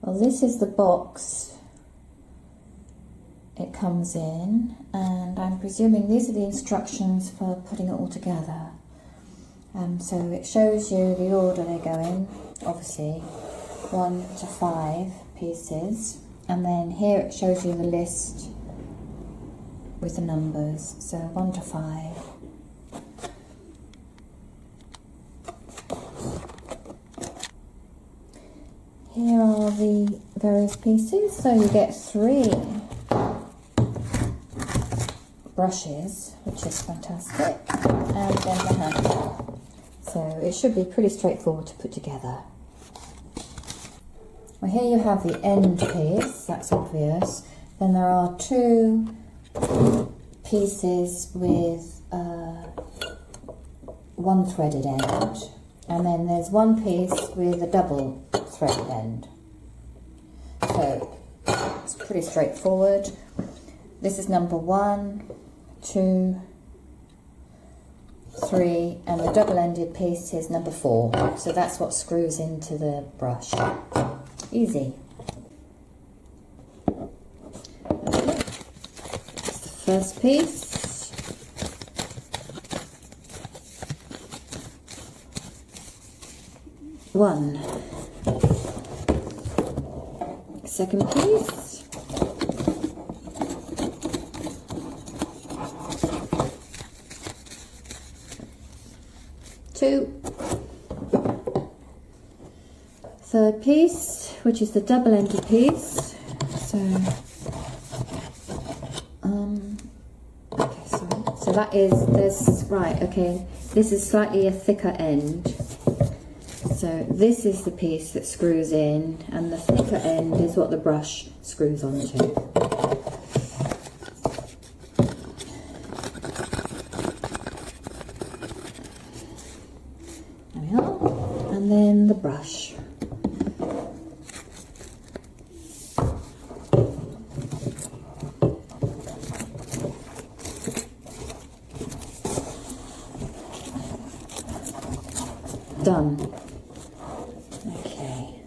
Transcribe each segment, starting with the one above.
Well, this is the box it comes in, and I'm presuming these are the instructions for putting it all together. So it shows you the order they go in, obviously 1 to 5 pieces, and then here it shows you the list with the numbers, so 1 to 5. Here are the various pieces, so you get 3 brushes, which is fantastic, and then the handle. So it should be pretty straightforward to put together. Well, here you have the end piece, that's obvious. Then there are 2 pieces with 1 threaded end, and then there's 1 piece with a double threaded end. So it's pretty straightforward. This is number 1, 2, 3, and the double-ended piece is number 4. So that's what screws into the brush. Easy. Okay. That's the first piece. One. Second piece. 2. Third piece, which is the double-ended piece. So, okay, sorry. So that is this, right, okay. This is slightly a thicker end. So this is the piece that screws in, and the thicker end is what the brush screws onto. There we are. And then the brush. Done. Okay,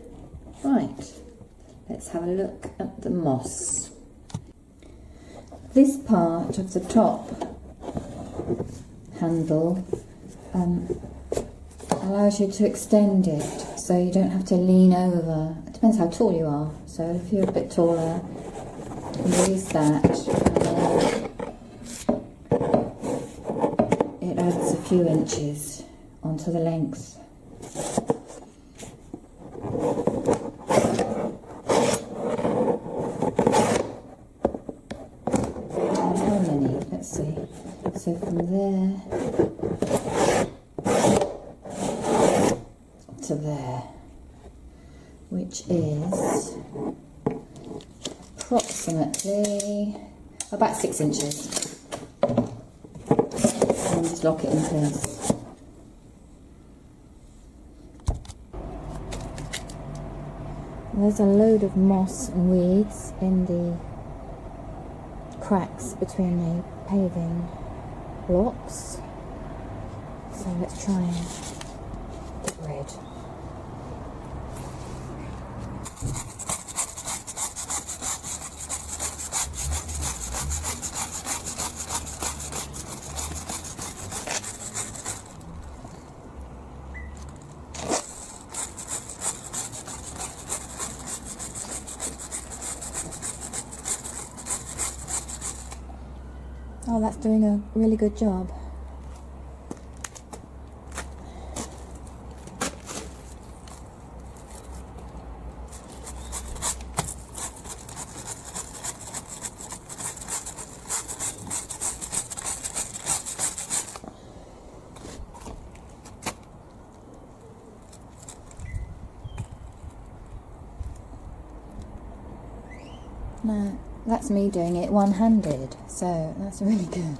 right, let's have a look at the moss. This part of the top handle allows you to extend it so you don't have to lean over. It depends how tall you are, so if you're a bit taller, use that, and then it adds a few inches onto the length. So from there to there, which is approximately about 6 inches. And just lock it in place. There's a load of moss and weeds in the cracks between the paving blocks, so let's try and get rid. Oh, that's doing a really good job. Now, that's me doing it one-handed, so that's really good.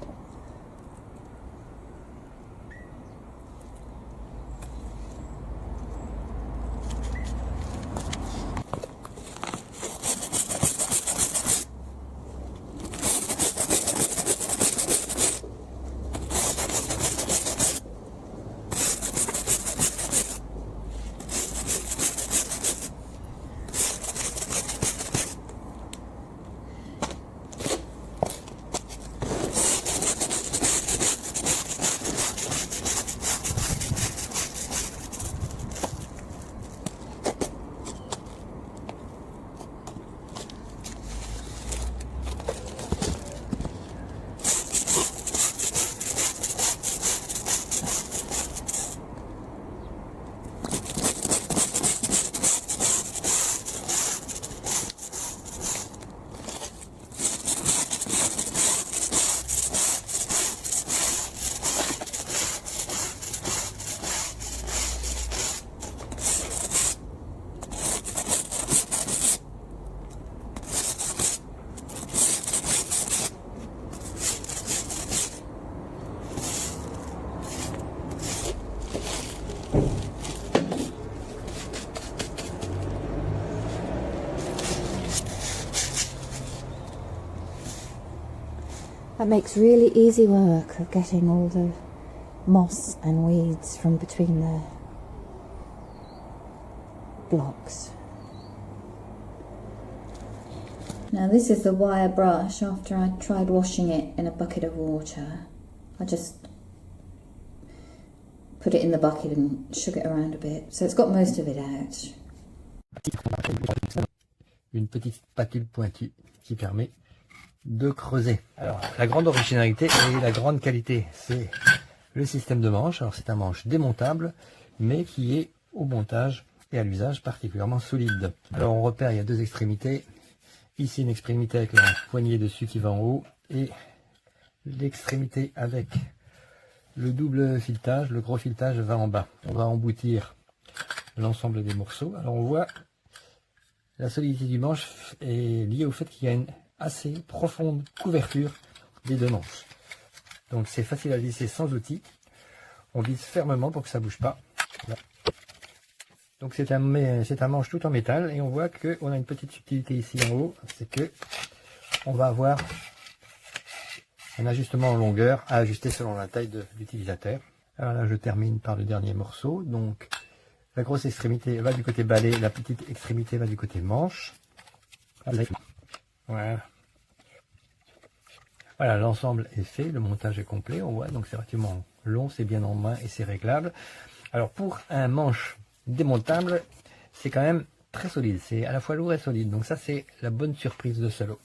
That makes really easy work of getting all the moss and weeds from between the blocks. Now this is the wire brush. After I tried washing it in a bucket of water, I just put it in the bucket and shook it around a bit. So it's got most of it out. Une petite spatule pointue qui permet de creuser. Alors, la grande originalité et la grande qualité, c'est le système de manche. Alors, c'est un manche démontable, mais qui est au montage et à l'usage particulièrement solide. Alors, on repère, il y a deux extrémités. Ici, une extrémité avec la poignée dessus qui va en haut et l'extrémité avec le double filetage, le gros filetage va en bas. On va emboutir l'ensemble des morceaux. Alors, on voit la solidité du manche est liée au fait qu'il y a une assez profonde couverture des deux manches. Donc c'est facile à visser sans outil. On visse fermement pour que ça ne bouge pas. Là. Donc c'est un manche tout en métal et on voit qu'on a une petite subtilité ici en haut. C'est que on va avoir un ajustement en longueur à ajuster selon la taille de l'utilisateur. Alors là je termine par le dernier morceau. Donc la grosse extrémité va du côté balai, la petite extrémité va du côté manche. Voilà. Voilà, l'ensemble est fait, le montage est complet, on voit, donc c'est relativement long, c'est bien en main et c'est réglable. Alors pour un manche démontable, c'est quand même très solide, c'est à la fois lourd et solide, donc ça c'est la bonne surprise de ce lot.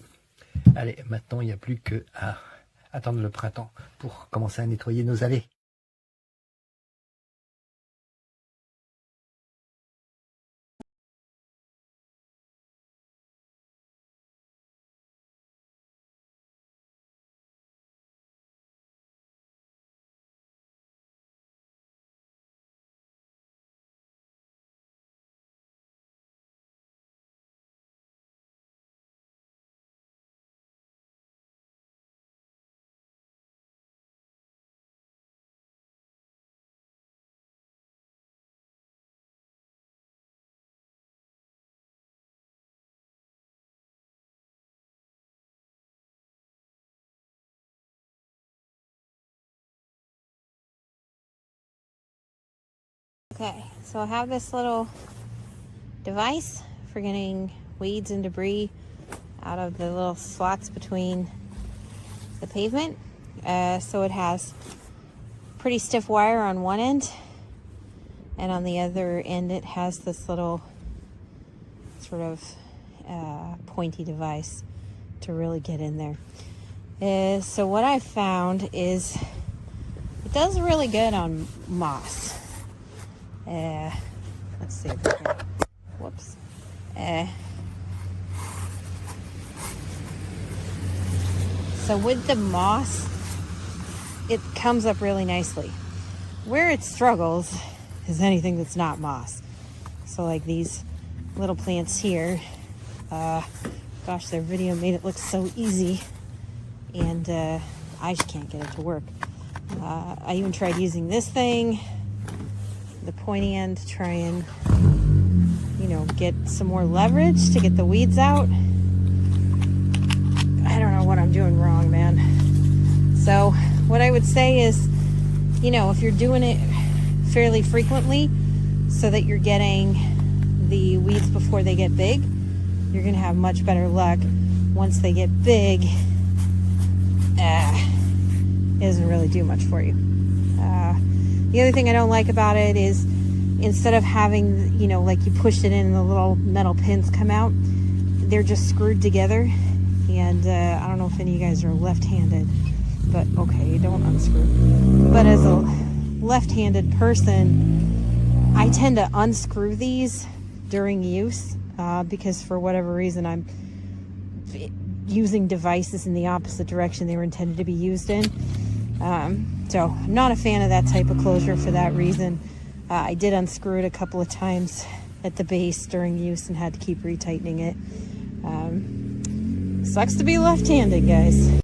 Allez, maintenant il n'y a plus qu'à attendre le printemps pour commencer à nettoyer nos allées. Okay, so I have this little device for getting weeds and debris out of the little slots between the pavement. So it has pretty stiff wire on one end, and on the other end it has this little sort of pointy device to really get in there. So what I found is it does really good on moss. Let's see if we can. Whoops. So with the moss, it comes up really nicely. Where it struggles is anything that's not moss. So like these little plants here, gosh, their video made it look so easy, and I just can't get it to work. I even tried using this thing, the pointy end, to try and, you know, get some more leverage to get the weeds out. I don't know what I'm doing wrong, man. So what I would say is, you know, if you're doing it fairly frequently so that you're getting the weeds before they get big, you're gonna have much better luck. Once they get big, it doesn't really do much for you. The other thing I don't like about it is, instead of having, you know, like you push it in and the little metal pins come out, they're just screwed together. And I don't know if any of you guys are left-handed, but okay, don't unscrew. But as a left-handed person, I tend to unscrew these during use because for whatever reason I'm using devices in the opposite direction they were intended to be used in. So I'm not a fan of that type of closure for that reason. I did unscrew it a couple of times at the base during use and had to keep retightening it. Sucks to be left-handed, guys.